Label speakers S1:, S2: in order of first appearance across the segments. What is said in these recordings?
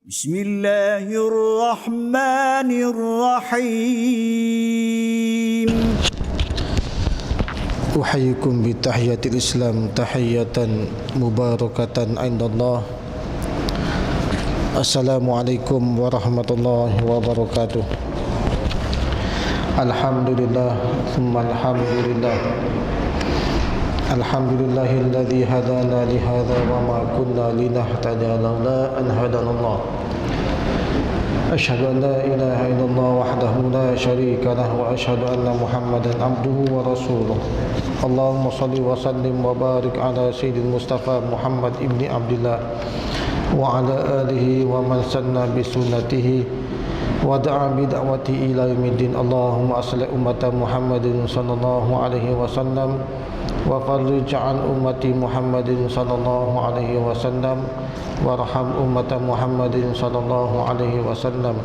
S1: Bismillahirrahmanirrahim.
S2: Uhayyikum bitahiyatil Islam tahiyatan mubarakatan indallah. Assalamualaikum warahmatullahi wabarakatuh. Alhamdulillah thumma alhamdulillah. Alhamdulillahilladzi hadana li hadza wa ma kunna linahtadiya laula an hadanallah. Asyhadu an la ilaha illallah wahdahu la syarika lah wa asyhadu anna Muhammadan abduhu wa rasuluh. Allahumma shalli wa sallim wa barik ala sayyidil Mustafa Muhammad ibni Abdillah wa ala alihi wa man sanna bi sunnatihi wa da'a bi da'wati ila yaumiddin. Allahumma aslih ummata Muhammadin sallallahu alaihi wasallam wa farrij an ummati Muhammadin sallallahu alaihi wasallam warham ummata Muhammadin sallallahu alaihi wasallam.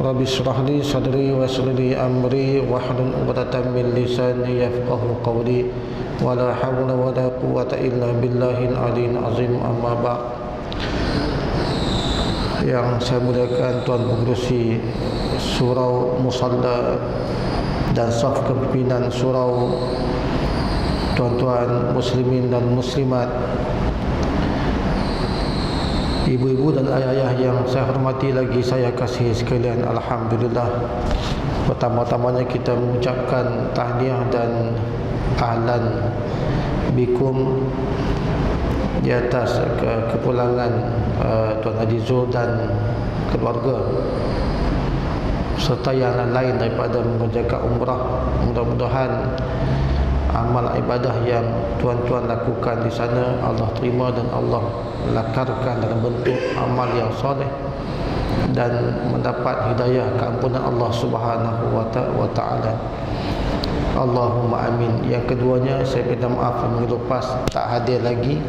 S2: Rabbi shrah li sadri wa yassir li amri wahlul 'uqdatam min lisani yafqahu qawli wa la hawla wa la quwwata illa billahil aliyyil azim. Amma ba'd. Yang saya muliakan Tuan Pengerusi Surau Musalla dan saf kepimpinan surau, tuan-tuan muslimin dan muslimat, ibu-ibu dan ayah-ayah yang saya hormati lagi saya kasihi sekalian, alhamdulillah. Pertama-tamanya kita mengucapkan tahniah dan ahlan bikum di atas kepulangan Tuan Haji Zul dan keluarga serta yang lain daripada mengerjakan umrah. Mudah-mudahan amal ibadah yang tuan-tuan lakukan di sana Allah terima dan Allah lakarkan dalam bentuk amal yang soleh dan mendapat hidayah keampunan Allah Subhanahu wa ta'ala. Allahumma amin. Yang keduanya, saya minta maaf minggu lepas tak hadir lagi.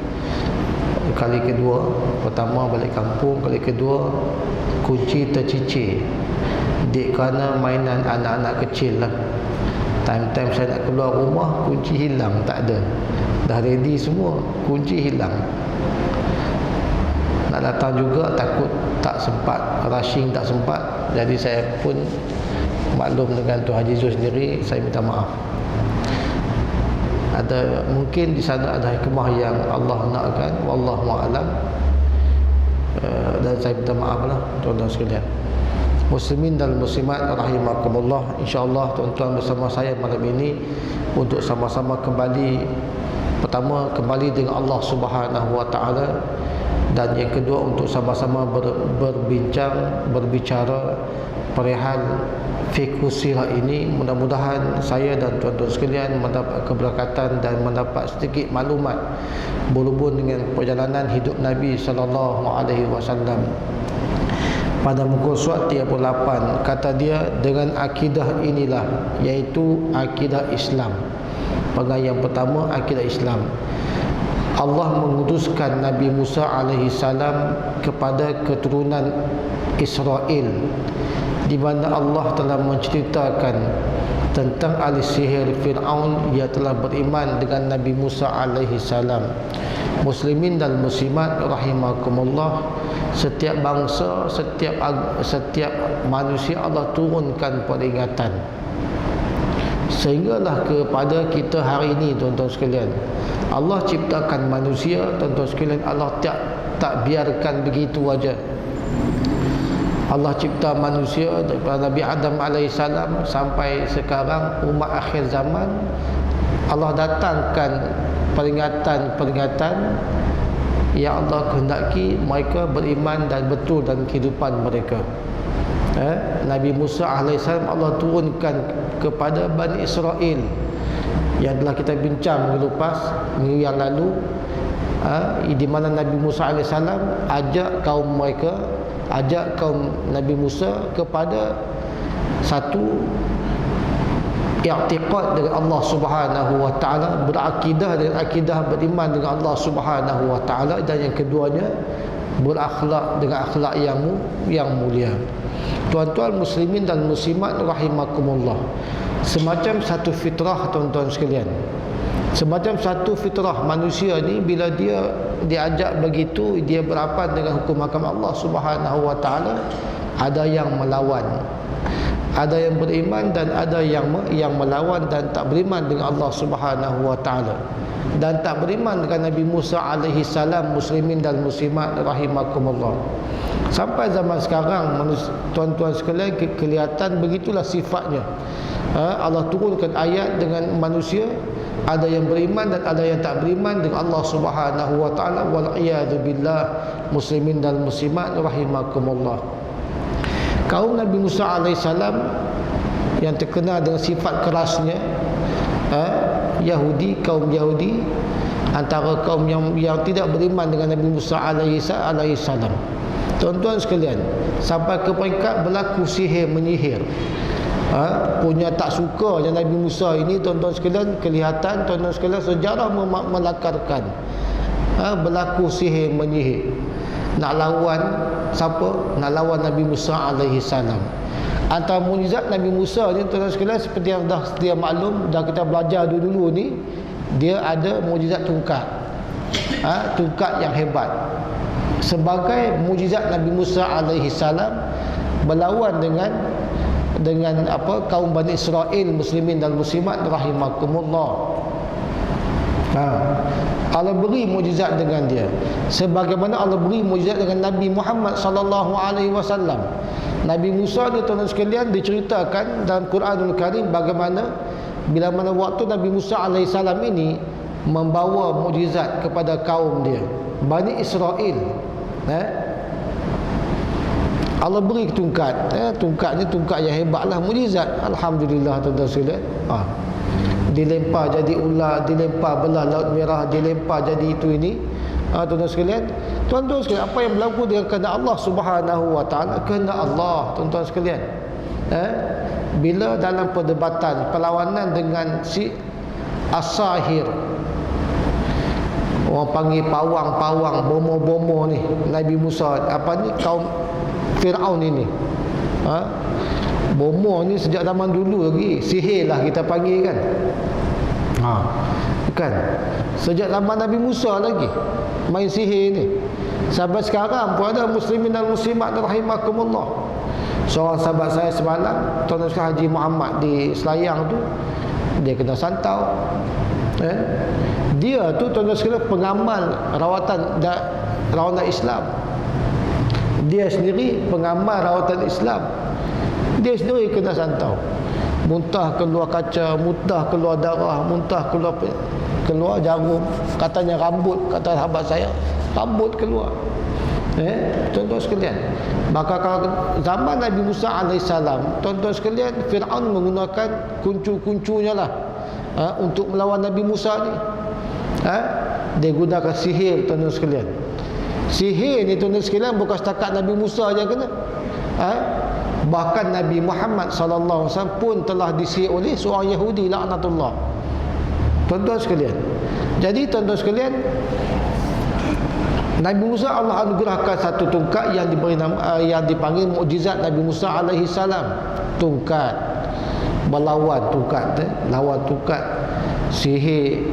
S2: Kali kedua, pertama balik kampung, kali kedua kunci tercicir kerana mainan anak-anak kecil lah. Time-time saya nak keluar rumah, kunci hilang, tak ada. Dah ready semua, kunci hilang. Nak datang juga takut tak sempat, rushing tak sempat. Jadi saya pun maklum dengan Tuan Haji Zul sendiri, saya minta maaf. Ada mungkin di sana ada hikmah yang Allah nakkan, wallahu a'lam. Dan saya minta maaf lah tuan-tuan sekalian. Muslimin dan muslimat rahimakumullah, insyaallah tuan-tuan bersama saya malam ini untuk sama-sama kembali, pertama kembali dengan Allah Subhanahu wa taala, dan yang kedua untuk sama-sama berbicara perihal fiqh sirah ini. Mudah-mudahan saya dan tuan-tuan sekalian mendapat keberkatan dan mendapat sedikit maklumat berhubung dengan perjalanan hidup Nabi sallallahu alaihi wasallam. Pada muka surat 38 kata dia, dengan akidah inilah, iaitu akidah Islam. Pegang yang pertama, akidah Islam. Allah mengutuskan Nabi Musa alaihi salam kepada keturunan Israel, di mana Allah telah menceritakan tentang ahli sihir Fir'aun. Ia telah beriman dengan Nabi Musa alaihi salam. Muslimin dan muslimat rahimakumullah, setiap bangsa, setiap manusia Allah turunkan peringatan, sehinggalah kepada kita hari ini tuan-tuan sekalian. Allah ciptakan manusia tuan-tuan sekalian, Allah tak biarkan begitu saja. Allah cipta manusia daripada Nabi Adam AS sampai sekarang umat akhir zaman. Allah datangkan peringatan-peringatan yang Allah kehendaki mereka beriman dan betul dalam kehidupan mereka. Nabi Musa AS Allah turunkan kepada Bani Israel, yang telah kita bincang minggu lepas, minggu yang lalu, di mana Nabi Musa AS ajak kaum Nabi Musa kepada satu i'tiqad dengan Allah Subhanahu wa taala, berakidah dengan akidah beriman dengan Allah Subhanahu wa taala, dan yang keduanya berakhlak dengan akhlak yang mulia. Tuan-tuan muslimin dan muslimat rahimakumullah, semacam satu fitrah tuan-tuan sekalian. Semacam satu fitrah manusia ni, bila dia diajak begitu, dia berapan dengan hukum hakam Allah Subhanahu wa taala, ada yang melawan, ada yang beriman dan ada yang melawan dan tak beriman dengan Allah Subhanahu wa taala, dan tak beriman dengan Nabi Musa alaihi salam. Muslimin dan muslimat rahimakumullah, sampai zaman sekarang tuan-tuan sekalian, kelihatan begitulah sifatnya. Allah turunkan ayat dengan manusia, ada yang beriman dan ada yang tak beriman dengan Allah Subhanahu wa taala. Wal iyadu billah, muslimin dan muslimat rahimakumullah. Kaum Nabi Musa alaihissalam yang terkenal dengan sifat kerasnya, Yahudi, kaum Yahudi, antara kaum yang tidak beriman dengan Nabi Musa alaihissalam. Tuan-tuan sekalian, sampai ke peringkat berlaku sihir menyihir. Punya tak suka yang Nabi Musa ini, tuan-tuan sekalian, kelihatan tuan-tuan sekalian sejarah melakarkan berlaku sihir menyihir. Nak lawan siapa? Nak lawan Nabi Musa alaihi salam. Antara mukjizat Nabi Musa ni, tuan-tuan sekalian, seperti yang dah sedia maklum, dah kita belajar dulu ni, dia ada mukjizat tungkat. Tungkat yang hebat. Sebagai mukjizat Nabi Musa alaihi salam berlawan dengan kaum Bani Israel, muslimin dan muslimat rahimakumullah. Allah beri mukjizat dengan dia, sebagaimana Allah beri mukjizat dengan Nabi Muhammad sallallahu alaihi wasallam. Nabi Musa ni, tuan-tuan sekalian, diceritakan dalam Quranul Karim bagaimana bila mana waktu Nabi Musa alaihi salam ini membawa mukjizat kepada kaum dia, Bani Israel. Allah beri tungkat. Tungkat ni tungkat yang hebatlah, mukjizat. Alhamdulillah, tuan-tuan sekalian. Dilempar jadi ular, dilempar belah Laut Merah, dilempar jadi itu ini. Tuan-tuan sekalian, apa yang berlaku dengan kehendak Allah Subhanahu wa taala, kehendak Allah, tuan-tuan sekalian. Bila dalam perdebatan, perlawanan dengan si As-Sahir, orang panggil pawang-pawang, bomo-bomo ni, Nabi Musa, kaum Fir'aun ini. Bomo ni sejak zaman dulu lagi, sihir lah kita panggil kan. Kan, sejak zaman Nabi Musa lagi main sihir ni. Sampai sekarang pun ada muslimin dan muslimat rahimakumullah. Seorang sahabat saya semalam, Tuan Haji Muhammad di Selayang tu, dia kena santau. Dia tu, tuan-tuan sekalian, pengamal rawatan Islam. Dia sendiri pengamal rawatan Islam. Dia sendiri kena santau. Muntah keluar kaca, muntah keluar darah, muntah keluar jarum. Katanya rambut, kata sahabat saya, rambut keluar. Tuan-tuan sekalian, maka kalau zaman Nabi Musa alaihissalam, tuan-tuan sekalian, Fir'aun menggunakan kuncu-kuncunya lah untuk melawan Nabi Musa ni. Dia gunakan sihir, tuan-tuan sekalian. Sihir ni, tuan-tuan sekalian, bukan setakat Nabi Musa je kena. Bahkan Nabi Muhammad sallallahu alaihi wasallam pun telah disihir oleh seorang Yahudi, laknatullah. Tuan-tuan sekalian, jadi tuan-tuan sekalian, Nabi Musa, Allah anugerahkan satu tungkat yang diberi nama, yang dipanggil mukjizat Nabi Musa alaihi salam. Tungkat berlawan tungkat, lawan tungkat sihir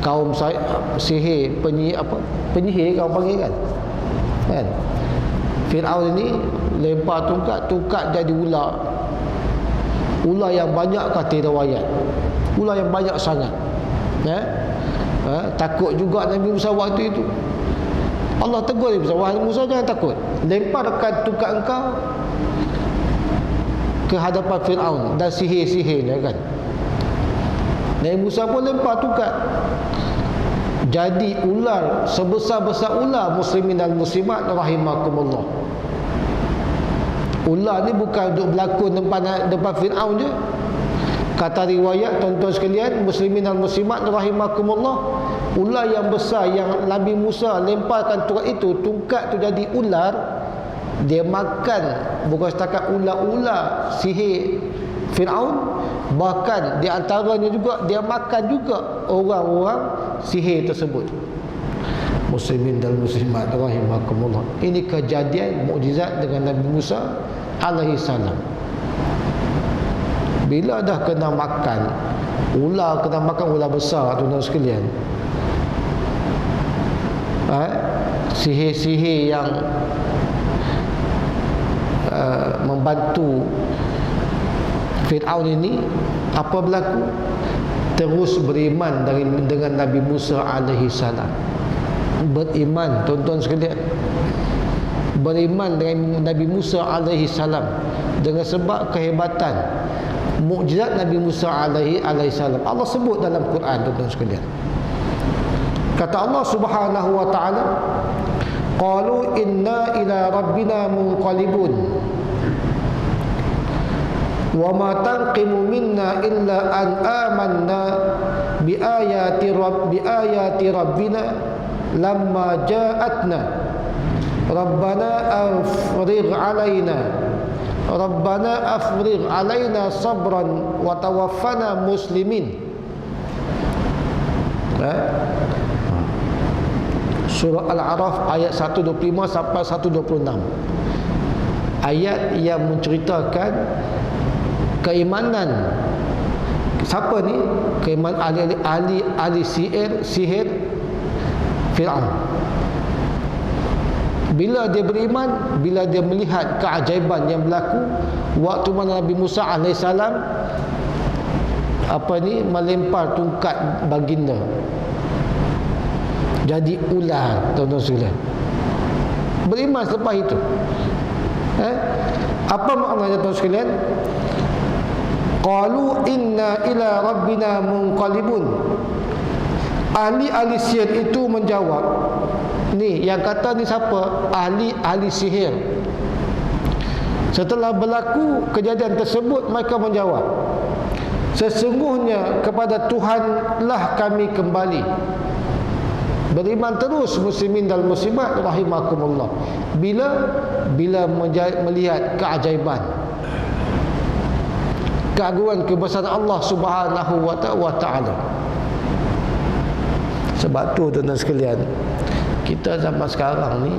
S2: kaum saya, sihir penyihir kau panggil kan. Fir'aun ini lempar tungkat jadi ular. Ular yang banyak kata riwayat. Ular yang banyak sangat. Takut juga Nabi Musa waktu itu. Allah tegur Nabi Musa, wahai Musa, jangan takut. Lemparkan tungkat engkau ke hadapan Fir'aun dan sihir-sihirnya kan. Nabi Musa pun lempar tungkat. Jadi ular sebesar-besar ular, muslimin dan muslimat rahimakumullah. Ular ni bukan duduk berlakon depan Fir'aun je. Kata riwayat, tuan-tuan sekalian, muslimin dan muslimat rahimakumullah, ular yang besar yang Nabi Musa lemparkan tungkat itu, tungkat tu jadi ular. Dia makan bukan setakat ular-ular sihir Fir'aun, bahkan di antaranya juga dia makan juga orang-orang sihir tersebut. Muslimin dan muslimat rahimakumullah, ini kejadian mukjizat dengan Nabi Musa alaihi salam. Bila dah kena makan Ular kena makan ular besar, tuan-tuan sekalian. Sihir-sihir yang membantu Fir'aun ini, apa berlaku? Terus beriman dengan Nabi Musa alaihi salam. Beriman, tuan-tuan sekalian, beriman dengan Nabi Musa alaihi salam dengan sebab kehebatan mukjizat Nabi Musa alaihi salam. Allah sebut dalam Quran, tuan-tuan sekalian. Kata Allah Subhanahu wa taala, qalu inna ila rabbina munqalibun wa ma tanqimu minna illa an amanna bi ayati rabbina lamma ja'atna rabbana afrigh alaina sabran wa tawaffana muslimin. Surah Al-A'raf ayat 125 sampai 126. Ayat yang menceritakan keimanan siapa ni? Keimanan ahli sihir Fir'aun. Bila dia beriman, bila dia melihat keajaiban yang berlaku waktu mana Nabi Musa AS melempar tungkat baginda jadi ular, tuan-tuan sekalian. Beriman selepas itu. Apa maknanya, tuan sekalian? Qalu inna ila rabbina munqalibun. Ahli sihir itu menjawab. Ni yang kata ni siapa? Ahli sihir. Setelah berlaku kejadian tersebut, mereka menjawab, sesungguhnya kepada Tuhanlah kami kembali. Beriman terus muslimin dan muslimat rahimakumullah. Bila melihat keajaiban, keagungan kebesaran Allah Subhanahu wa taala. Sebab tu, tuan-tuan sekalian, kita zaman sekarang ni,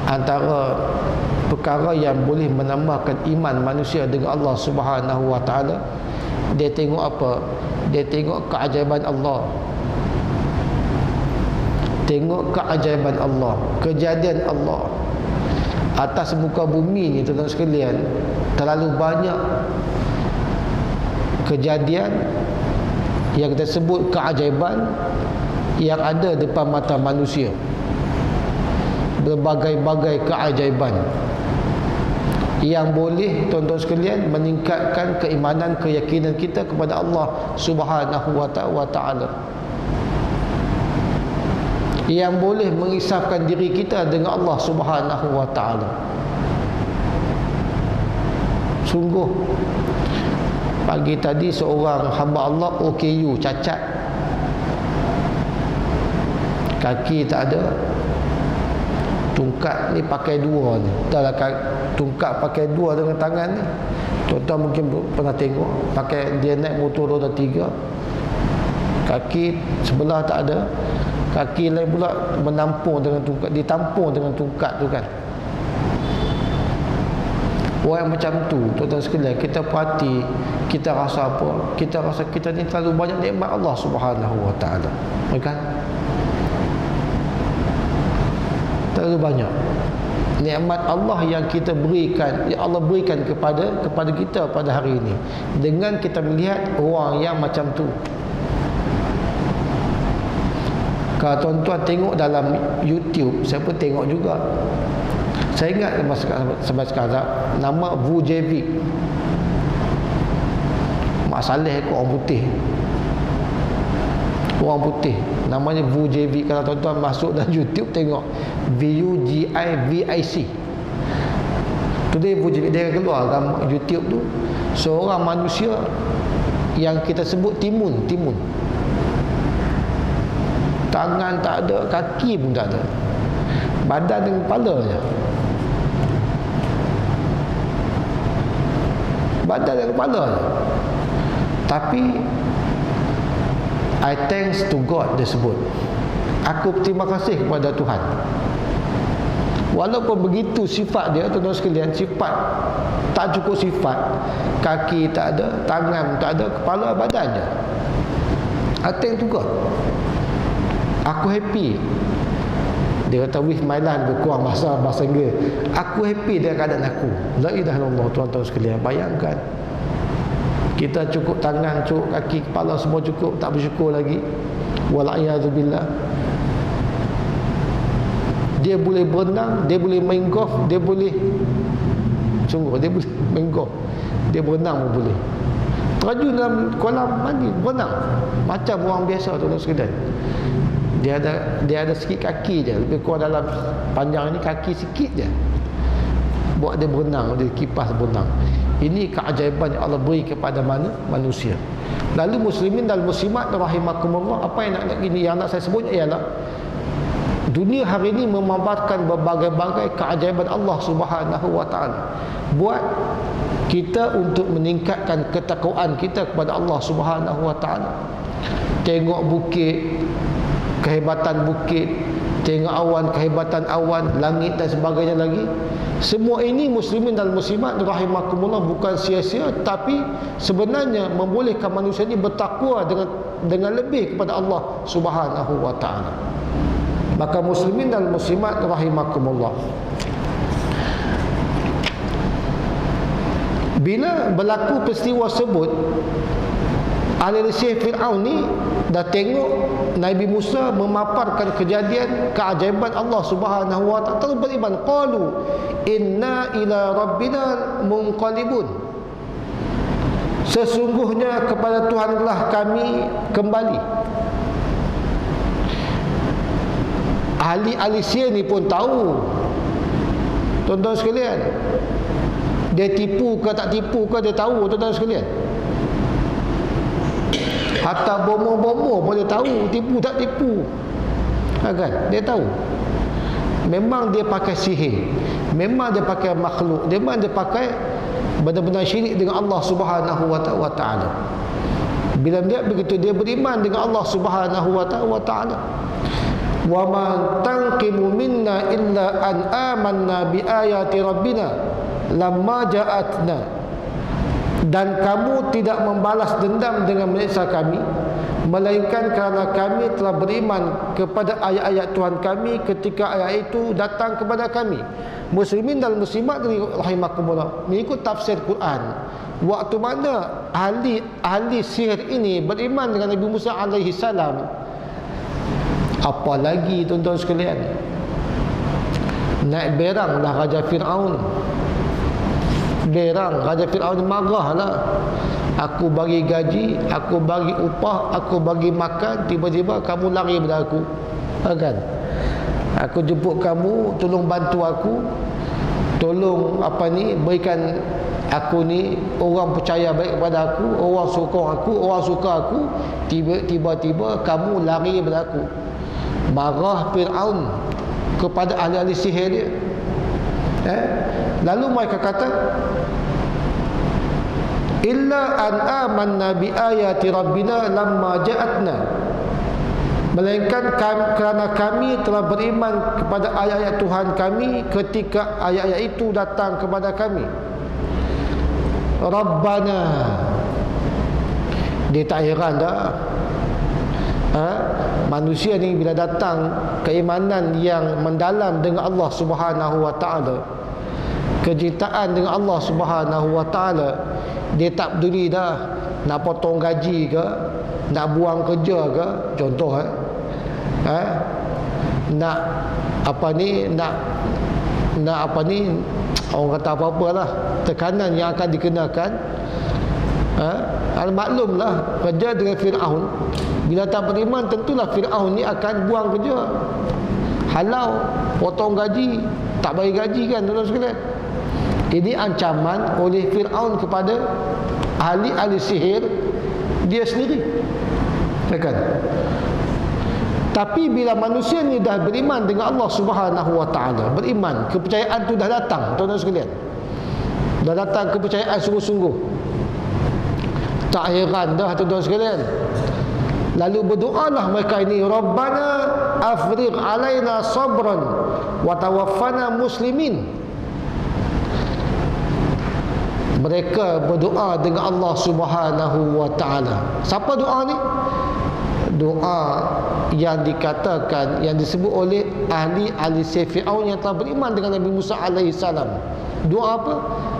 S2: antara perkara yang boleh menambahkan iman manusia dengan Allah Subhanahu wa taala, dia tengok apa? Dia tengok keajaiban Allah. Tengok keajaiban Allah, kejadian Allah atas muka bumi ni, tuan-tuan sekalian. Terlalu banyak kejadian yang kita sebut keajaiban yang ada depan mata manusia. Berbagai-bagai keajaiban yang boleh, tuan-tuan sekalian, meningkatkan keimanan, keyakinan kita kepada Allah Subhanahu wa taala, yang boleh mengisahkan diri kita dengan Allah Subhanahu wa taala. Sungguh, pagi tadi seorang hamba Allah OKU cacat, kaki tak ada, tungkat ni pakai dua ni. Dah lah, tungkat pakai dua dengan tangan ni. Tuan-tuan mungkin pernah tengok, pakai dia naik motor roda 3, kaki sebelah tak ada, kaki lain pula menampung dengan tungkat, ditampung dengan tungkat tu kan. Orang macam tu, tuan-tuan sekalian, kita perhati, kita rasa apa? Kita rasa kita ni terlalu banyak nikmat Allah Subhanahu wa taala. Bukan? Terlalu banyak nikmat Allah yang kita berikan, yang Allah berikan kepada kita pada hari ini, dengan kita melihat orang yang macam tu. Kalau tuan-tuan tengok dalam YouTube, saya pun tengok juga. Saya ingat sampai sekarang nama Vujevic. Mak Saleh kot, orang putih. Orang putih namanya Vujevic. Kalau tuan-tuan masuk dalam YouTube tengok VUGIVIC. Tu dia Vujevic, dia keluar dalam YouTube tu seorang manusia yang kita sebut timun. Tangan tak ada, kaki pun tak ada, badan dengan kepala je. Badan dan kepala je. Tapi I thanks to God, dia sebut, aku berterima kasih kepada Tuhan. Walaupun begitu sifat dia, tuan-tuan sekalian, sifat tak cukup sifat. Kaki tak ada, tangan tak ada, kepala badan je. Ating juga. Aku happy. Dia kata with my life, lebih kurang bahasa Inggeris. Aku happy dengan keadaan aku. La ilaha illallah, tuan-tuan sekalian. Bayangkan, kita cukup tangan, cukup kaki, kepala semua cukup, tak bersyukur lagi. Wal'iyadzubillah. Dia boleh berenang, dia boleh main golf, dia boleh, sungguh dia boleh main golf, dia berenang pun boleh, terjun dalam kolam mandi, berenang macam orang biasa, tuan-tuan sekalian. Dia ada sikit kaki je, lebih kurang dalam panjang ni kaki sikit je, buat dia berenang, dia kipas berenang. Ini keajaiban yang Allah beri kepada manusia. Lalu muslimin dan muslimat rahimakumullah, apa yang nak saya sebut ialah dunia hari ini memaparkan berbagai-bagai keajaiban Allah Subhanahu wa taala. Buat kita untuk meningkatkan ketakwaan kita kepada Allah Subhanahu wa taala. Tengok bukit, kehebatan bukit, tengok awan, kehebatan awan, langit dan sebagainya lagi. Semua ini muslimin dan muslimat rahimakumullah bukan sia-sia, tapi sebenarnya membolehkan manusia ini bertakwa dengan lebih kepada Allah Subhanahu wa taala. Maka muslimin dan muslimat rahimakumullah, bila berlaku peristiwa tersebut, ahli Mesir Fir'aun ni dah tengok Nabi Musa memaparkan kejadian keajaiban Allah Subhanahu wa taala, terus beriman. Qalu inna ila rabbina munqalibun, sesungguhnya kepada Tuhanlah kami kembali. Ahli sihir ni pun tahu, tuan-tuan sekalian. Dia tipu ke tak tipu ke, dia tahu, tuan-tuan sekalian. Hatta bomo-bomo pun dia tahu, tipu tak tipu, kan? Dia tahu. Memang dia pakai sihir, memang dia pakai makhluk, memang dia pakai benar-benar syirik dengan Allah Subhanahu wa taala. Bila dia begitu, dia beriman dengan Allah Subhanahu wa taala. Wa ma tanqimu minna illa an amanna bi ayati rabbina lamma ja'atna, dan kamu tidak membalas dendam dengan menyiksa kami, melainkan kerana kami telah beriman kepada ayat-ayat Tuhan kami ketika ayat itu datang kepada kami. Muslimin dan muslimat rahimakumullah, mengikut tafsir Quran, waktu mana ahli sihir ini beriman dengan Nabi Musa alaihi salam, apalagi tuan-tuan sekalian, naik beranglah Raja Fir'aun. Raja Fir'aun marahlah. Aku bagi gaji, aku bagi upah, aku bagi makan, tiba-tiba kamu lari daripada aku, kan? Aku jemput kamu, tolong bantu aku, tolong berikan aku ni, orang percaya baik kepada aku, orang sokong aku, orang suka aku, tiba-tiba kamu lari daripada aku. Marah Fir'aun kepada ahli-ahli sihir dia. Lalu mereka kata, illa an amanna bi ayati rabbina lamma ja'atna, melainkan kerana kami telah beriman kepada ayat-ayat Tuhan kami ketika ayat-ayat itu datang kepada kami. Rabbana, dia tak heran dah. Manusia ni bila datang keimanan yang mendalam dengan Allah Subhanahu wa taala, kecintaan dengan Allah Subhanahu wa taala, dia tak peduli dah nak potong gaji ke, nak buang kerja ke, contoh nak orang kata apa-apalah, tekanan yang akan dikenakan. Maklumlah kerja dengan Fir'aun, bila tak beriman tentulah Fir'aun ni akan buang kerja, halau, potong gaji, tak bagi gaji, kan tuan-tuan sekalian. Ini ancaman oleh Fir'aun kepada ahli-ahli sihir dia sendiri, kan? Tapi bila manusia ni dah beriman dengan Allah Subhanahu wa taala, beriman, kepercayaan tu dah datang, tuan-tuan sekalian. Dah datang kepercayaan sungguh-sungguh. Tak heran dah tuan-tuan sekalian. Lalu berdoalah mereka ini, Rabbana afrigh alaina sabran wa tawaffana muslimin. Mereka berdoa dengan Allah Subhanahu wa taala. Siapa doa ni? Doa yang dikatakan, yang disebut oleh ahli Fir'aun yang telah beriman dengan Nabi Musa alaihi salam. Doa apa?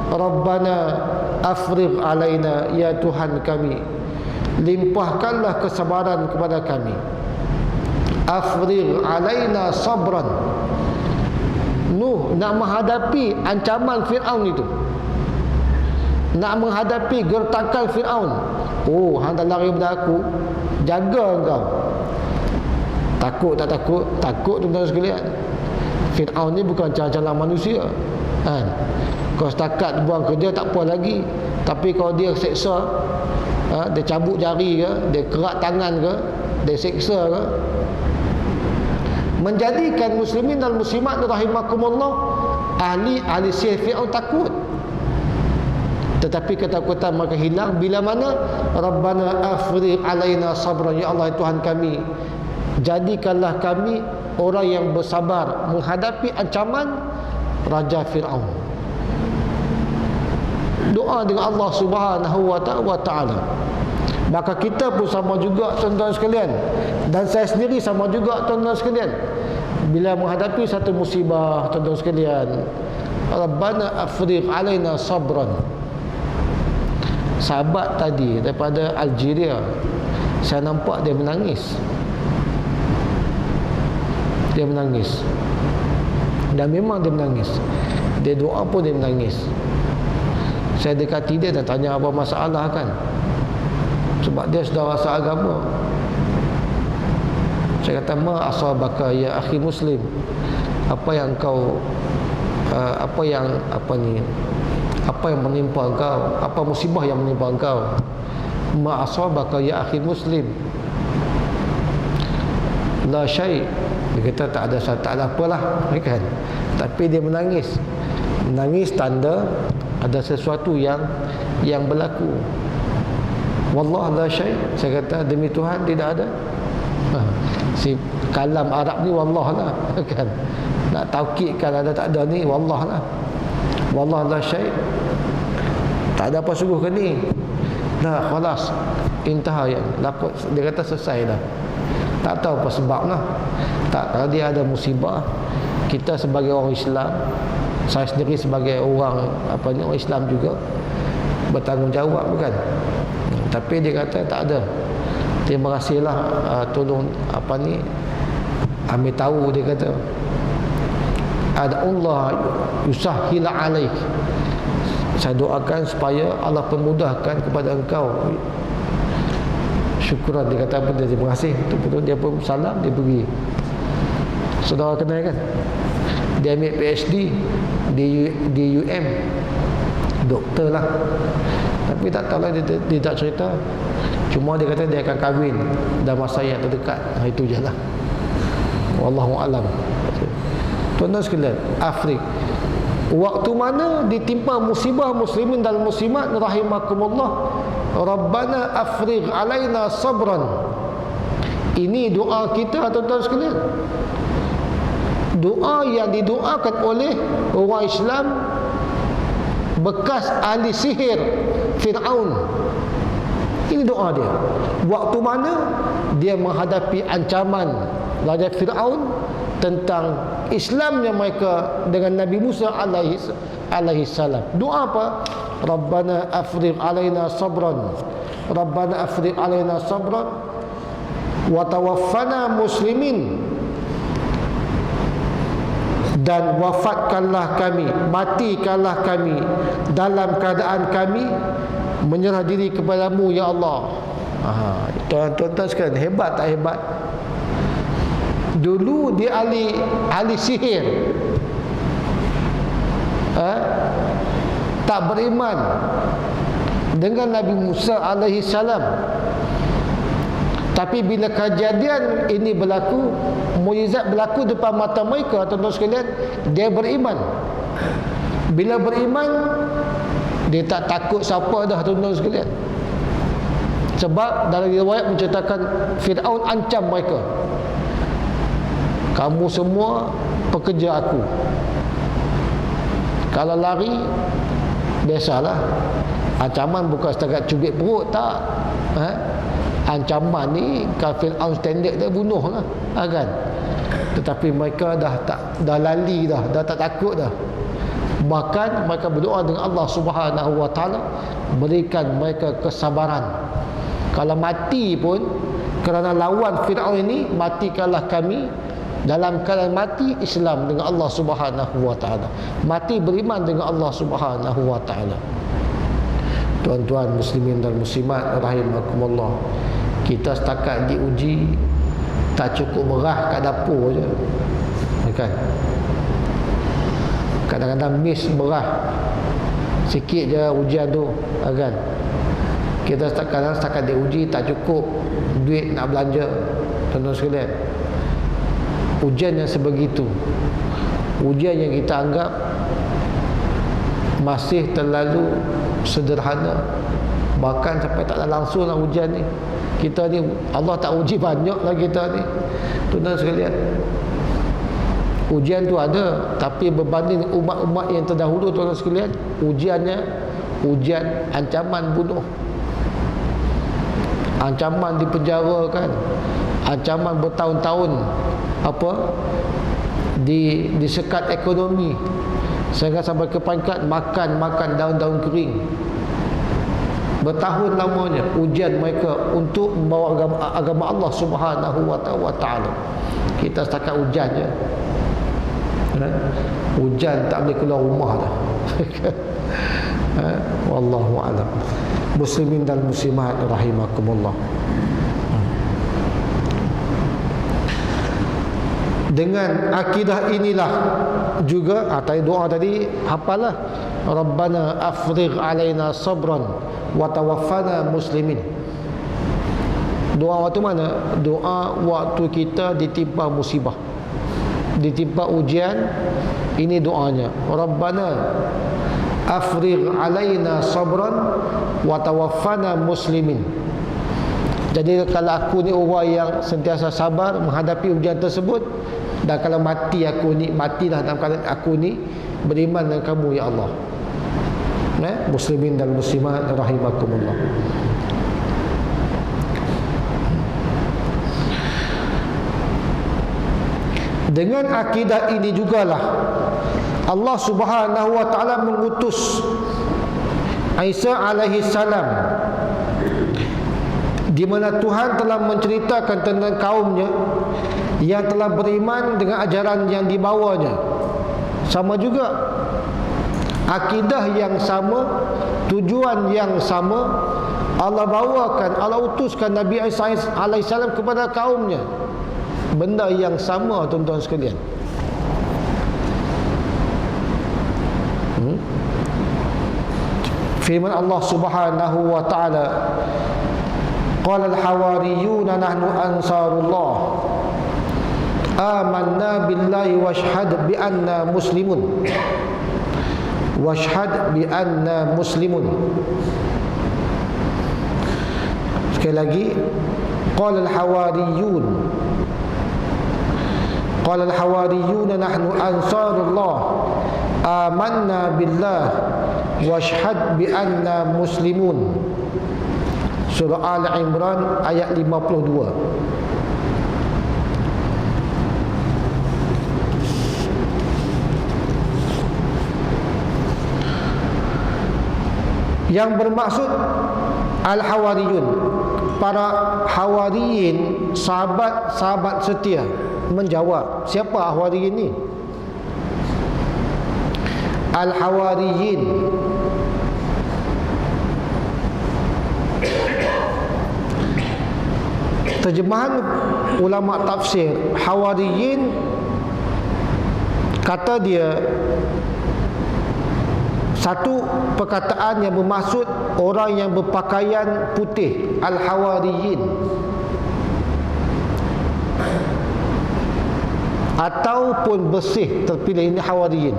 S2: Rabbana afrigh alaina, ya Tuhan kami, limpahkanlah kesabaran kepada kami. Afrigh alaina sabran. Nuh nak menghadapi ancaman Fir'aun itu, nak menghadapi gertakan Fir'aun. Oh, hang dah lari daripada aku, jaga engkau. Takut tak takut? Takut, tuan-tuan sekalian. Fir'aun ni bukan calon-calon manusia, kan? Kau setakat buang kerja tak apa lagi, tapi kalau dia seksa, dia cabut jari ke, dia kerak tangan ke, dia seksa ke, menjadikan muslimin dan muslimat rahimakumullah, ahli sihir Fir'aun takut. Tetapi ketakutan mereka hilang bila mana Rabbana afrigh alaina sabran, ya Allah Tuhan kami, jadikanlah kami orang yang bersabar menghadapi ancaman Raja Fir'aun. Doa dengan Allah Subhanahu wa ta'ala. Maka kita pun sama juga, tuan-tuan sekalian, dan saya sendiri sama juga, tuan-tuan sekalian, bila menghadapi satu musibah, tuan-tuan sekalian, Rabbana afrigh alaina sabran. Sahabat tadi daripada Algeria, saya nampak dia menangis. Dia menangis. Dan memang dia menangis. Dia doa pun dia menangis. Saya dekati dia dan tanya apa masalah, kan. Sebab dia sudah rasa agama. Saya kata, ma asabaka ya akhi muslim. Apa yang kau apa yang menimpa engkau, apa musibah yang menimpa engkau? Ma asabaka ya akhi muslim. La syai'. Dia kata tak ada apalah, kan. Tapi dia menangis. Menangis tanda ada sesuatu yang berlaku. Wallah la syai'. Saya kata demi Tuhan tidak ada. Si kalam Arab ni wallah lah, kan. Nak taukidkan ada tak ada ni, wallah lah. Wallah la syai'. Tak ada apa sungguh ke ni. Dah khalas, intah ya. Dia kata selesai dah. Tak tahu apa sebab lah. Tak, kalau dia ada musibah, kita sebagai orang Islam, saya sendiri sebagai orang orang Islam juga, bertanggungjawab, bukan? Tapi dia kata tak ada. Terima kasihlah, tolong ambil tahu, dia kata. Ada Allah yusahhil alaik. Saya doakan supaya Allah permudahkan kepada engkau. Syukuran, dia kata apa, dia terima kasih. Dia pun salam, dia pergi. Saudara kenal, kan? Dia ambil PhD di UM, doktor lah. Tapi tak tahu lah, dia tak cerita. Cuma dia kata dia akan kahwin dalam masa yang terdekat. Itu je lah. Wallahu alam. Tuan-tuan sekalian, Afrika, waktu mana ditimpa musibah muslimin dan muslimat rahimakumullah, Rabbana afrigh alaina sabran. Ini doa kita, tuan-tuan sekalian. Doa yang didoakan oleh orang Islam bekas ahli sihir Fir'aun. Ini doa dia. Waktu mana dia menghadapi ancaman Raja Fir'aun tentang Islamnya mereka dengan Nabi Musa alaihi salam. Doa apa? Rabbana afrigh alaina sabran. Rabbana afrigh alaina sabran wa tawaffana muslimin. Dan wafatkanlah kami, matikanlah kami dalam keadaan kami menyerah diri kepadamu, ya Allah. Tuan-tuan sekalian, hebat tak hebat? Dulu dia ahli sihir, tak beriman dengan Nabi Musa alaihi salam. Tapi bila kejadian ini berlaku, mukjizat berlaku depan mata mereka, tuan-tuan sekalian, dia beriman. Bila beriman, dia tak takut siapa dah, tuan-tuan sekalian. Sebab dalam riwayat menceritakan Fir'aun ancam mereka, kamu semua pekerja aku. Kalau lari, biasalah. Ancaman bukan setakat cubit perut, tak. Ancaman ni kafir outstandard dia bunuh lah, kan? Tetapi mereka dah lali dah tak takut dah. Bahkan mereka berdoa dengan Allah Subhanahu wa taala, berikan mereka kesabaran. Kalau mati pun kerana lawan Firaun ini, matikanlah kami dalam keadaan mati Islam dengan Allah Subhanahu wa taala, mati beriman dengan Allah Subhanahu wa taala. Tuan-tuan muslimin dan muslimat rahimakumullah, kita setakat diuji tak cukup merah kat dapur je, kan? Kadang-kadang miss berah sikit je ujian tu, kan? Kita kadang setakat diuji tak cukup duit nak belanja, tuan-tuan sekalian. Ujian yang sebegitu, ujian yang kita anggap masih terlalu sederhana, bahkan sampai tak ada langsung lah ujian ni. Kita ni Allah tak uji banyak lah kita ni, tuan-tuan sekalian. Ujian tu ada, tapi berbanding umat-umat yang terdahulu, tuan-tuan sekalian, ujiannya ujian ancaman bunuh, ancaman dipenjarakan, ancaman bertahun-tahun disekat ekonomi, sehingga sampai ke peringkat makan daun-daun kering. Bertahun lamanya ujian mereka untuk membawa agama Allah Subhanahu wa taala. Kita setakat ujian je. Hujan tak boleh keluar rumah dah. Wallahu a'lam. Muslimin dan muslimat rahimakumullah. Dengan akidah inilah juga tadi doa tadi hafalah, Rabbana afrigh alaina sabran wa tawaffana muslimin. Doa waktu mana? Doa waktu kita ditimpa musibah, ditimpa ujian. Ini doanya, Rabbana afrigh alaina sabran wa tawaffana muslimin. Jadi kalau aku ni orang yang sentiasa sabar menghadapi ujian tersebut, dan kalau mati aku ni, matilah dalam keadaan aku ni beriman dengan kamu ya Allah. Muslimin dan muslimat rahimakumullah. Dengan akidah ini jugalah Allah Subhanahu wa taala mengutus Isa alaihi salam, di mana Tuhan telah menceritakan tentang kaumnya yang telah beriman dengan ajaran yang dibawanya. Sama juga, akidah yang sama, tujuan yang sama. Allah bawakan, Allah utuskan Nabi Isa alaihissalam kepada kaumnya. Benda yang sama, tuan-tuan sekalian. Firman Allah Subhanahu wa taala, qala al-hawariyuna nahnu ansarullah amanna billahi washhad bi anna muslimun, washhad bi anna muslimun. Sekali lagi, qala al-hawariyun, qala al-hawariyuna nahnu ansarullah amanna billah washhad bi anna muslimun. Surah Al-Imran ayat 52. Yang bermaksud Al-Hawariyun, para Hawariyin, sahabat-sahabat setia, menjawab, siapa Hawariyin ni? Al-Hawariyin, terjemahan ulama tafsir, Hawariyin kata dia satu perkataan yang bermaksud orang yang berpakaian putih, Al-Hawariyin, ataupun bersih terpilih. Ini Hawariyin,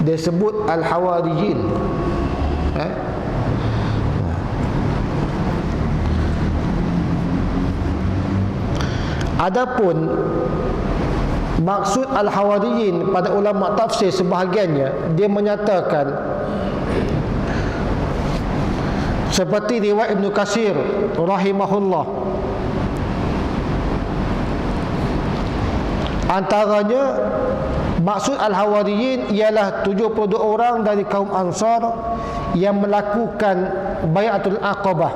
S2: dia sebut Al-Hawariyin. Adapun Maksud Al-Hawariyin pada ulama tafsir sebahagiannya, dia menyatakan seperti riwayat Ibn Katsir rahimahullah, antaranya maksud Al-Hawariyin ialah 72 orang dari kaum Ansar yang melakukan Bai'atul Aqabah.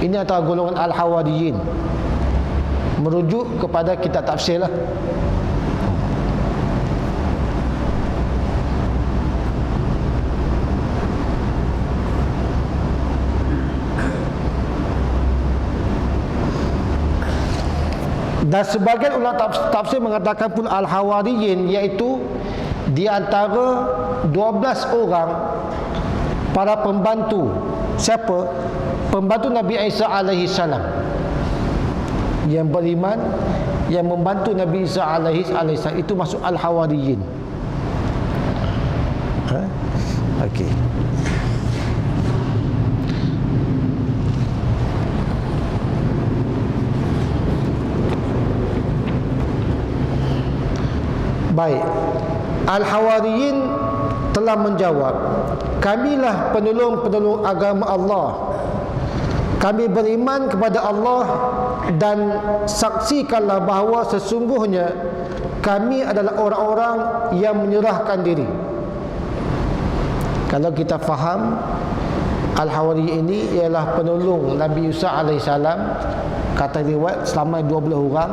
S2: Ini antara golongan Al-Hawariyin, merujuk kepada kitab tafsir lah. Dan sebagian ulama tafsir mengatakan pun Al-Hawariyin iaitu di antara 12 orang para pembantu. Siapa? Pembantu Nabi Isa alaihi salam yang beriman, yang membantu Nabi Isa alaihi salam, itu masuk Al-Hawariyin. Okey. Baik, Al-Hawariyin telah menjawab, kamilah penolong-penolong agama Allah. Kami beriman kepada Allah dan saksikanlah bahawa sesungguhnya kami adalah orang-orang yang menyerahkan diri. Kalau kita faham, Al-Hawariyin ini ialah penolong Nabi Isa AS, kata riwayat selama 12 orang.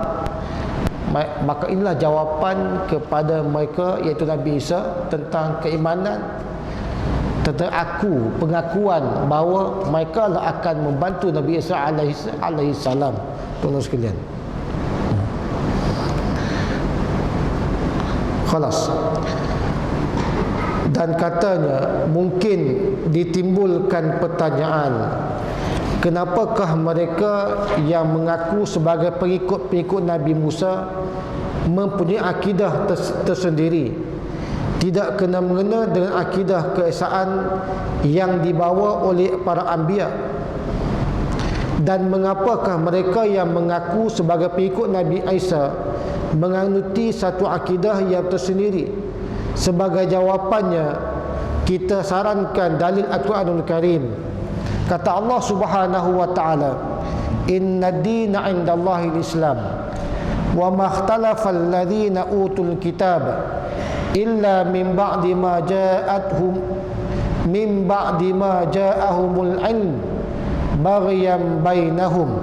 S2: Maka inilah jawapan kepada mereka, iaitu Nabi Isa, tentang keimanan, tentang pengakuan bahawa mereka lah akan membantu Nabi Isa alaihi salam. Tuan-tuan sekalian, khalas. Dan katanya mungkin ditimbulkan pertanyaan, kenapakah mereka yang mengaku sebagai pengikut-pengikut Nabi Musa mempunyai akidah tersendiri, tidak kena-mengena dengan akidah keesaan yang dibawa oleh para anbiya? Dan mengapakah mereka yang mengaku sebagai pengikut Nabi Isa menganuti satu akidah yang tersendiri? Sebagai jawapannya, kita sarankan dalil Al-Quranul Karim. Kata Allah Subhanahu wa taala, "Inna ad-dina 'indallahi al-Islam, wa ma ikhtalafa alladhina utul kitab illa min ba'di ma ja'ahumul 'ilm baghyan bainahum."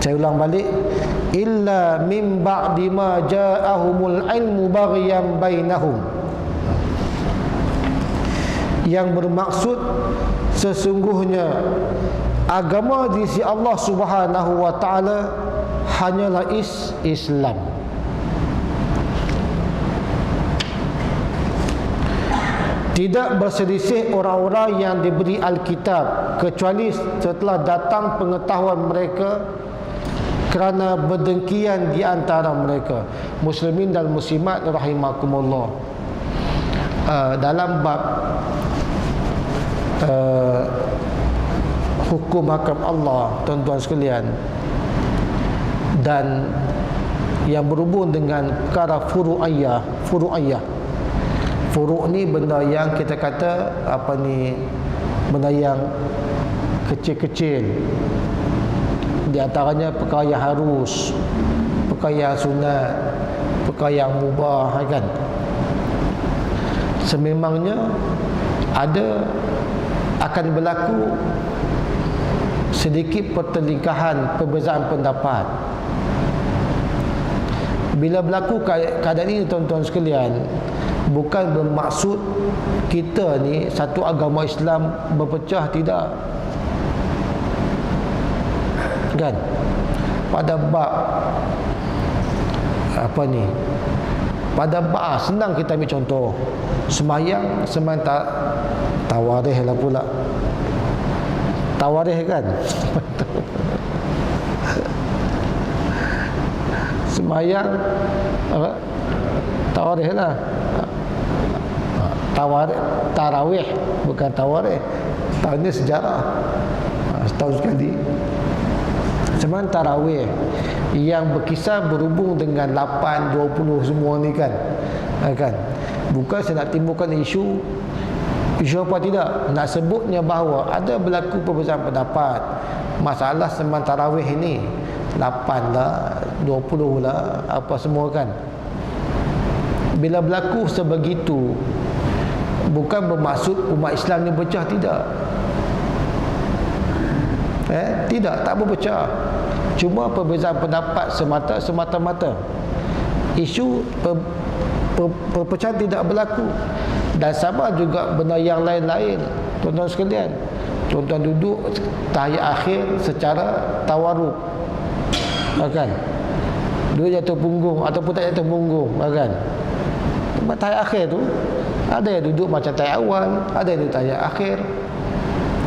S2: Saya ulang balik, illa min ba'di ma ja'ahumul 'ilmu baghyan bainahum, yang bermaksud sesungguhnya agama di sisi Allah Subhanahu wa taala hanyalah Islam. Tidak berselisih orang-orang yang diberi Alkitab kecuali setelah datang pengetahuan mereka, kerana berdengkian di antara mereka. Muslimin dan muslimat rahimakumullah, dalam bab hukum hakam Allah, tuan-tuan sekalian, dan yang berhubung dengan perkara furu'iyah. Furu' ni benda yang kita kata benda yang kecil-kecil. Di antaranya perkara yang harus, perkara yang sunat, perkara yang mubah, kan? Sememangnya akan berlaku sedikit pertelingkahan, perbezaan pendapat. Bila berlaku keadaan ini, tuan-tuan sekalian, bukan bermaksud kita ni satu agama Islam berpecah, tidak, kan? Pada bab pada bab senang kita ambil contoh semayang tawarih lah pula. Tawarih, kan? Semayang tawarih lah. Tarawih, bukan tawarih. Tahunnya sejarah, setahun sekali. Semayang tarawih yang berkisar berhubung dengan 8, 20 semua ni kan. Bukan saya nak timbulkan isu apa tidak, nak sebutnya bahawa ada berlaku perbezaan pendapat masalah sembang tarawih ini, 8 lah, 20 lah, apa semua kan. Bila berlaku sebegitu, bukan bermaksud umat Islam ni pecah, tidak. Tidak, tak berpecah. Cuma perbezaan pendapat semata-mata. Isu perpecahan tidak berlaku. Dan sama juga benda yang lain-lain. Tuan-tuan sekalian, tuan-tuan duduk tahiyat akhir secara tawaruk, kan? Duduk jatuh punggung ataupun tak jatuh punggung, kan? Tahiyat akhir tu ada yang duduk macam tahiyat awal, ada yang duduk tahiyat akhir.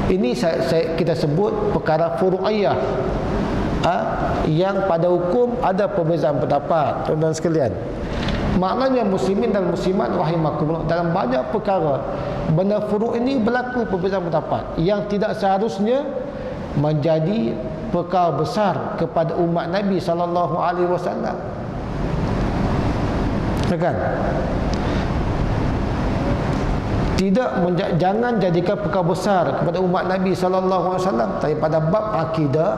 S2: Ini kita sebut perkara furu'iyah, yang pada hukum ada perbezaan pendapat, tuan-tuan sekalian. Maknanya muslimin dan muslimat rahimakumullah, dalam banyak perkara benda furu' ini berlaku perbezaan pendapat yang tidak seharusnya menjadi perkara besar kepada umat Nabi sallallahu alaihi wasallam. Kan? Jangan jadikan perkara besar kepada umat Nabi sallallahu alaihi wasallam. Tapi pada bab akidah,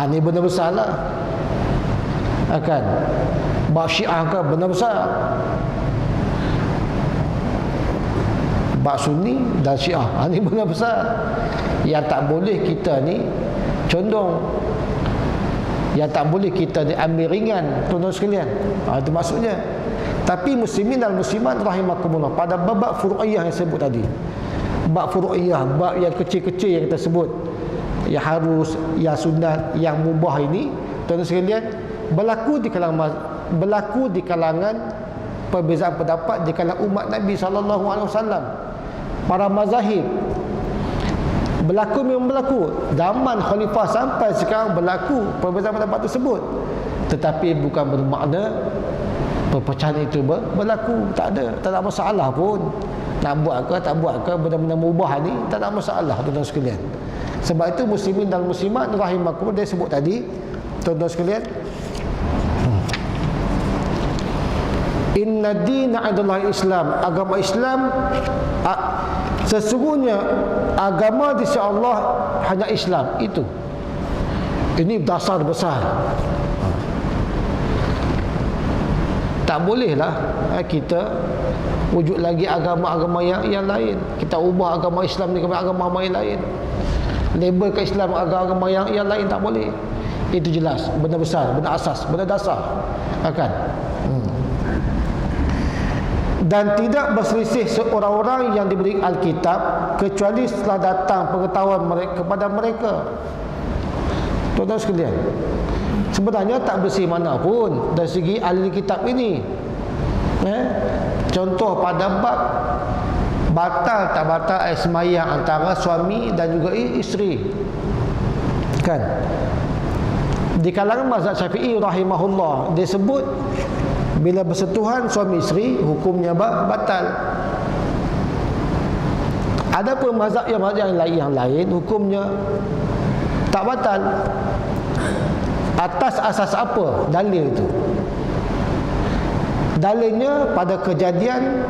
S2: ini benda besar lah. Kan? Bab Syiah ke benda besar. Bab Sunni dan Syiah, ini benda besar. Yang tak boleh kita ni condong, yang tak boleh kita ambil ringan, tuan-tuan sekalian. Itu maksudnya. Tapi muslimin dan muslimat rahimakumullah, pada bab furu'iyah yang sebut tadi, bab furu'iyah, bab yang kecil-kecil yang kita sebut, yang harus, yang sunat, yang mubah ini, tuan-tuan sekalian, berlaku di kalangan perbezaan pendapat di kalangan umat Nabi sallallahu alaihi wasallam. Para mazahib berlaku, memang berlaku. Zaman khalifah sampai sekarang berlaku perbezaan pendapat tersebut. Tetapi bukan bermakna perpecahan itu berlaku. Tak ada masalah pun. Nak buat ke tak buat ke, benda-benda mubah ni tak ada masalah, tuan-tuan sekalian. Sebab itu muslimin dan muslimat rahimakumullah, dia sebut tadi, tuan-tuan sekalian, inna dina adalah Islam, agama Islam, sesungguhnya agama di sisi Allah hanya Islam. Ini dasar besar. Tak bolehlah kita wujud lagi agama-agama yang lain. Kita ubah agama Islam ni kepada agama yang lain, label ke Islam agama yang lain, tak boleh. Itu jelas, benda besar, benda asas, benda dasar, kan? Dan tidak berselisih seorang-orang yang diberi Alkitab kecuali setelah datang pengetahuan kepada mereka. Tuan-tuan sekalian, sebenarnya tak bersih mana pun dari segi ahli kitab ini. Contoh pada bab batal tak batal sembahyang antara suami dan juga isteri, kan? Di kalangan mazhab Syafi'i rahimahullah, dia sebut bila bersentuhan suami isteri hukumnya batal. Adapun mazhab yang lain hukumnya tak batal. Atas asas apa dalil itu? Dalilnya pada kejadian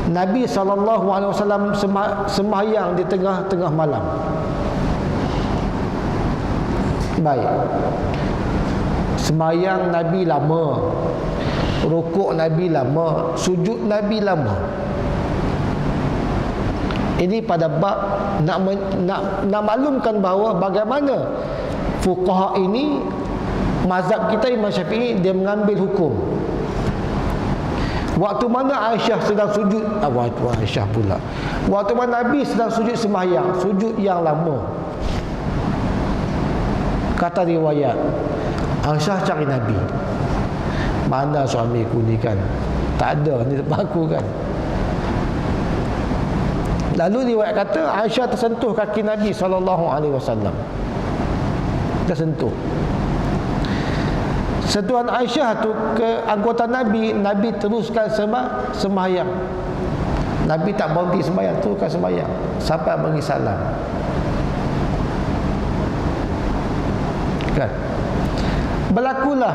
S2: Nabi SAW sembahyang di tengah-tengah malam. Baik, sembahyang Nabi lama, rukuk Nabi lama, sujud Nabi lama. Ini pada bab nak maklumkan bahawa bagaimana fuqaha ini, mazhab kita Imam Syafi'i, dia mengambil hukum. Waktu mana Aisyah sedang sujud, waktu Aisyah pula, waktu mana Nabi sedang sujud sembahyang, sujud yang lama. Kata riwayat, Aisyah cari Nabi, mana suamiku ni kan, tak ada ni depan aku kan. Lalu riwayat kata Aisyah tersentuh kaki Nabi SAW. Tersentuh. Sentuhan Aisyah tu ke anggota Nabi, Nabi teruskan sembahyang. Nabi tak berhenti sembahyang, teruskan sembahyang sampai bagi salam. Kan? berlakulah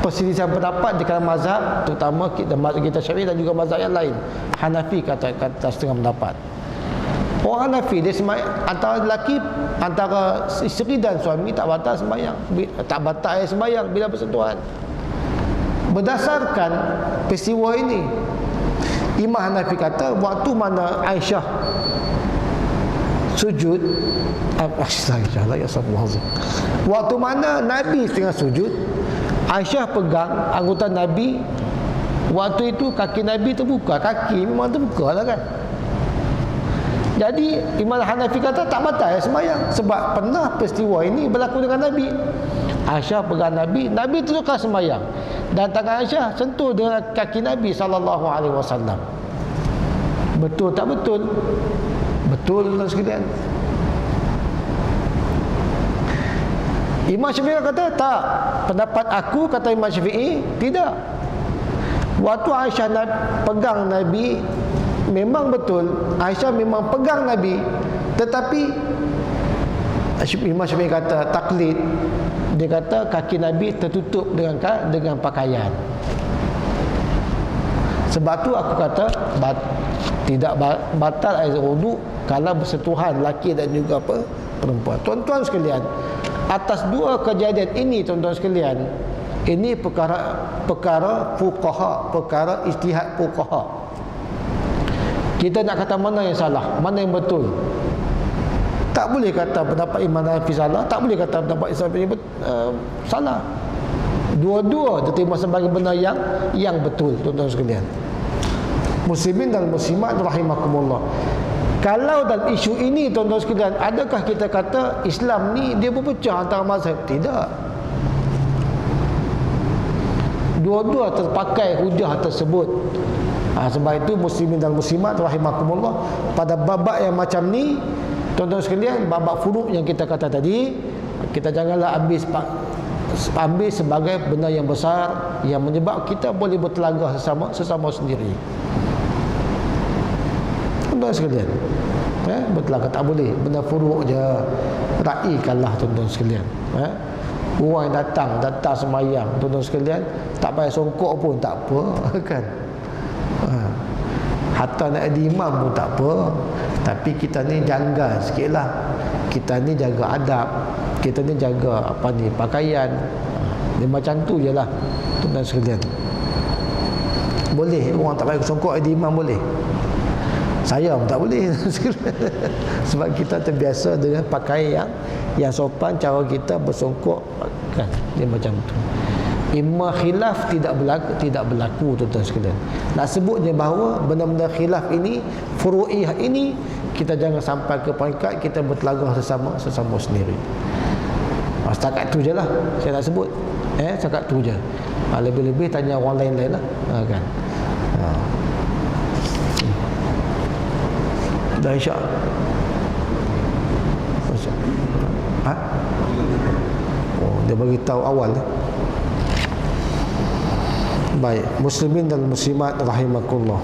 S2: perselisihan pendapat di kalangan mazhab, terutama kita Syafi'i dan juga mazhab yang lain. Hanafi kata setengah pendapat. Orang Hanafi dia antara lelaki, antara isteri dan suami tak batal sembahyang, tak batal sembahyang bila bersentuhan. Berdasarkan peristiwa ini, Imam Hanafi kata waktu mana Aisyah sujud, waktu mana Nabi tengah sujud, Aisyah pegang anggota Nabi. Waktu itu kaki Nabi terbuka. Kaki memang terbuka lah kan. Jadi Imam Hanafi kata tak batal sembahyang, sebab pernah peristiwa ini berlaku dengan Nabi. Aisyah pegang Nabi, Nabi teruskan sembahyang, dan tangan Aisyah sentuh dengan kaki Nabi SAW. Betul tak betul? Betul tuan sekalian. Imam Syafi'i kata tak. Pendapat aku, kata Imam Syafi'i, tidak. Waktu Aisyah pegang Nabi, memang betul Aisyah memang pegang Nabi, tetapi Imam Syafi'i kata taklid. Dia kata kaki Nabi tertutup dengan pakaian. Sebab tu aku kata tidak batal air wudu kalau bersentuhan lelaki dan juga perempuan. Tuan-tuan sekalian, atas dua kejadian ini, tuan-tuan sekalian, ini perkara fuqaha, perkara ijtihad fuqaha. Kita nak kata mana yang salah, mana yang betul. Tak boleh kata pendapat Imam Hanafi salah, tak boleh kata pendapat Islam ini salah. Dua-dua diterima sebagai benar yang betul, tuan-tuan sekalian. Muslimin dan muslimat rahimakumullah. Kalau dalam isu ini, tuan-tuan sekalian, adakah kita kata Islam ni dia berpecah antara mazhab? Tidak. Dua-dua terpakai hujah tersebut. Sebab itu muslimin dan muslimat rahimakumullah, pada babak yang macam ni, tuan-tuan sekalian, babak furu' yang kita kata tadi, kita janganlah ambil sebagai benda yang besar yang menyebab kita boleh bertelagah sesama sendiri. Tuan-tuan sekalian, bertelagah tak boleh, benda furu' je, ra'i kalah, tuan-tuan sekalian. Orang yang datang semayang, tuan-tuan sekalian, tak payah songkok pun tak apa kan. Hatta nak jadi imam pun tak apa. Tapi kita ni janggal sikit lah. Kita ni jaga adab, kita ni jaga pakaian. Dia macam tu je lah, tuan-tuan sekalian. Boleh orang tak payah songkok jadi imam, boleh. Saya pun tak boleh. Sebab kita terbiasa dengan pakaian yang sopan, cara kita bersongkok kan. Dia macam tu. Imma khilaf tidak berlaku, tuan-tuan sekalian. Nak sebutnya bahawa benda-benda khilaf ini, furu'iyah ini, kita jangan sampai ke peringkat kita bertelagah sesama sendiri. Setakat tu je lah saya nak sebut. Setakat tu je. Lebih-lebih tanya orang lain-lain lah kan. Dah isyak. Dia bagi tahu awal. Baik, muslimin dan muslimat rahimakumullah.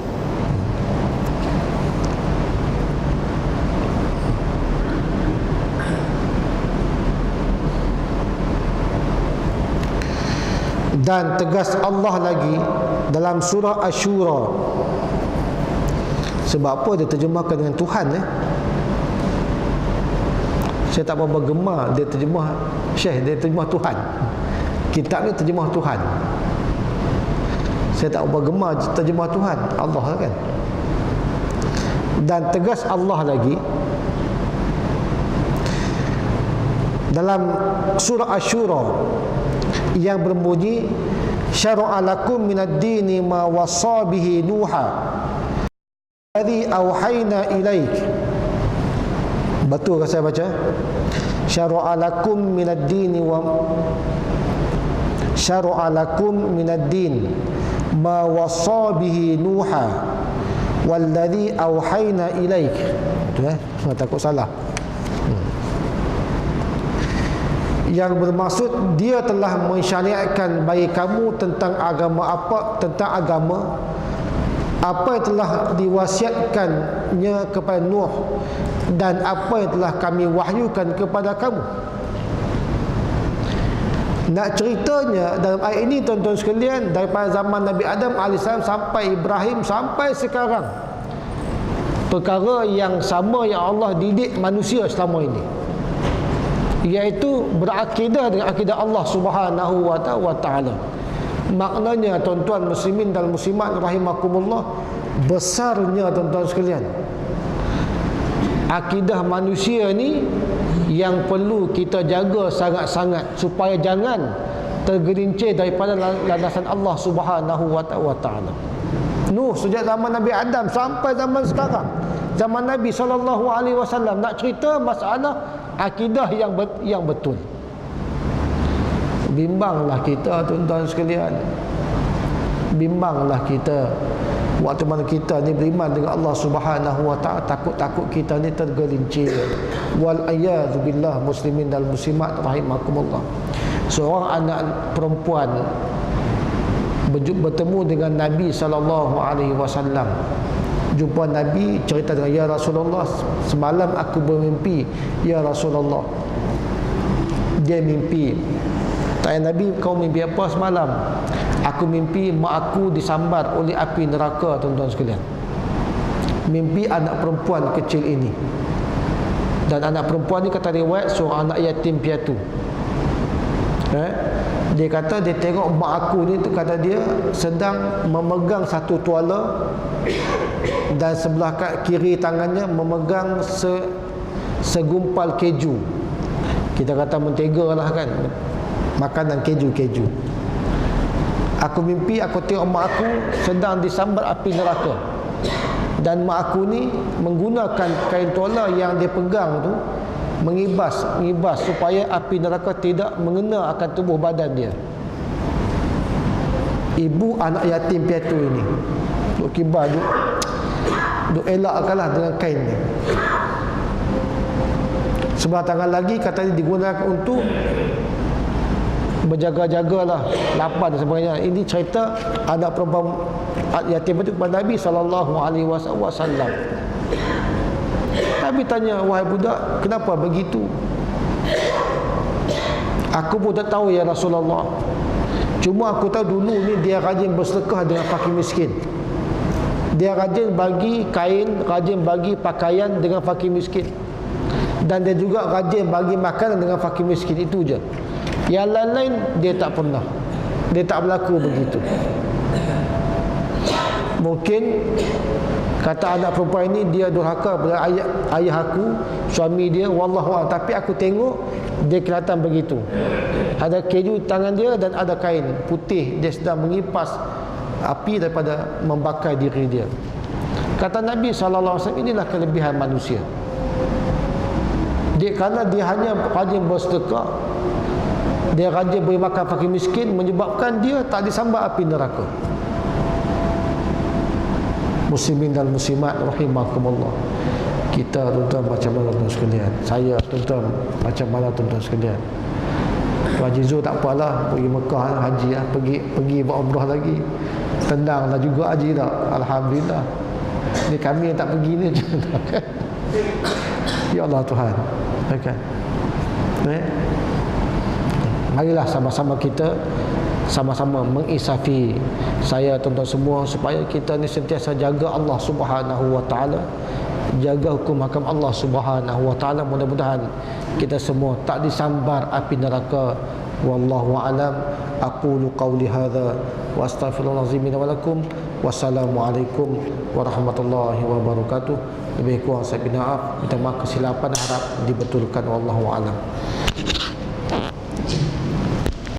S2: Dan tegas Allah lagi dalam surah Asy-Syura. Sebab apa dia terjemahkan dengan Tuhan? Saya tak berapa gemar dia terjemah Syekh, dia terjemah Tuhan. Kitab ni terjemah Tuhan. Saya tak berapa gemar terjemah Tuhan, Allah kan. Dan tegas Allah lagi dalam surah Asy-Syura yang berbunyi, syara'a lakum minad dini ma wassa bihi Nuha alladhi auhayna ilaik. Betul ke saya baca? Syara'a lakum minad dini wa syara'a lakum minad din ma wassa bihi Nuha walladhi auhayna ilaik. Betul takut salah. Yang bermaksud dia telah mensyariatkan bagi kamu tentang agama apa yang telah diwasiatkannya kepada Nuh, dan apa yang telah kami wahyukan kepada kamu. Nak ceritanya dalam ayat ini tuan-tuan sekalian, daripada zaman Nabi Adam AS sampai Ibrahim sampai sekarang, perkara yang sama yang Allah didik manusia selama ini, iaitu berakidah dengan akidah Allah Subhanahu wa ta'ala. Maknanya tuan-tuan muslimin dan muslimat rahimakumullah, besarnya tuan-tuan sekalian akidah manusia ni yang perlu kita jaga sangat-sangat supaya jangan tergelincir daripada landasan Allah Subhanahu wa ta'ala. Nuh sejak zaman Nabi Adam sampai zaman sekarang, zaman Nabi SAW, nak cerita masalah akidah yang betul. Bimbanglah kita tuan-tuan sekalian, bimbanglah kita waktu mana kita ni beriman dengan Allah Subhanahu wa ta'ala, takut-takut kita ni tergelincir. Wal a'yadzu billah muslimin dan muslimat rahimakumullah. Seorang anak perempuan bertemu dengan Nabi SAW. Jumpa Nabi, cerita dengan, ya Rasulullah, semalam aku bermimpi ya Rasulullah. Dia mimpi. Tanya Nabi, kau mimpi apa semalam? Aku mimpi mak aku disambar oleh api neraka tuan-tuan sekalian. Mimpi anak perempuan kecil ini. Dan anak perempuan ni kata riwayat seorang anak yatim piatu. Dia kata dia tengok mak aku ni, kata dia sedang memegang satu tuala dan sebelah kiri tangannya memegang segumpal keju. Kita kata mentega lah kan, makanan keju-keju. Aku mimpi aku tengok mak aku sedang disambar api neraka, dan mak aku ni menggunakan kain tuala yang dia pegang tu mengibas supaya api neraka tidak mengena akan tubuh badan dia. Ibu anak yatim piatu ini duk kibas, duk elakkanlah dengan kain ni. Sebelah tangan lagi kata dia digunakan untuk berjaga-jagalah, lapar dan sebagainya. Ini cerita anak perempuan yatim itu kepada Nabi SAW. Nabi tanya, wahai budak, kenapa begitu? Aku pun tak tahu ya Rasulullah. Cuma aku tahu dulu ni dia rajin bersedekah dengan fakir miskin. Dia rajin bagi kain, rajin bagi pakaian dengan fakir miskin. Dan dia juga rajin bagi makanan dengan fakir miskin. Itu je. Yang lain-lain dia tak pernah. Dia tak berlaku begitu. Mungkin kata anak perempuan ini dia durhaka pada ayah aku, suami dia, wallahualam, tapi aku tengok dia kelihatan begitu. Ada keju tangan dia dan ada kain putih, dia sedang mengipas api daripada membakar diri dia. Kata Nabi SAW, inilah kelebihan manusia. Kerana dia hanya rajin bersedekah, dia rajin beri makan fakir miskin, menyebabkan dia tak disambar api neraka. Muslimin dan muslimat rahimakumullah. Kita tuan-tuan macam mana tuan sekalian? Saya tuan-tuan macam mana tuan-tuan sekalian? Haji Zul tak apalah, pergi Mekah haji lah, pergi buat umrah lagi. Tenanglah juga haji dah. Alhamdulillah. Ni kami yang tak pergi ni je. Ya Allah Tuhan. Okay. Marilah sama-sama kita sama-sama mengisafi saya tuan-tuan semua supaya kita ni sentiasa jaga Allah Subhanahu wa taala, jaga hukum hakam Allah Subhanahu wa taala. Mudah-mudahan kita semua tak disambar api neraka. Wallahu a'lam. Aqulu qawli hadza wa astaghfirullahalazim wa lakum. Wassalamualaikum warahmatullahi wabarakatuh. Lebih kurang saya minta maaf, kesilapan harap dibetulkan. Wallahu a'lam.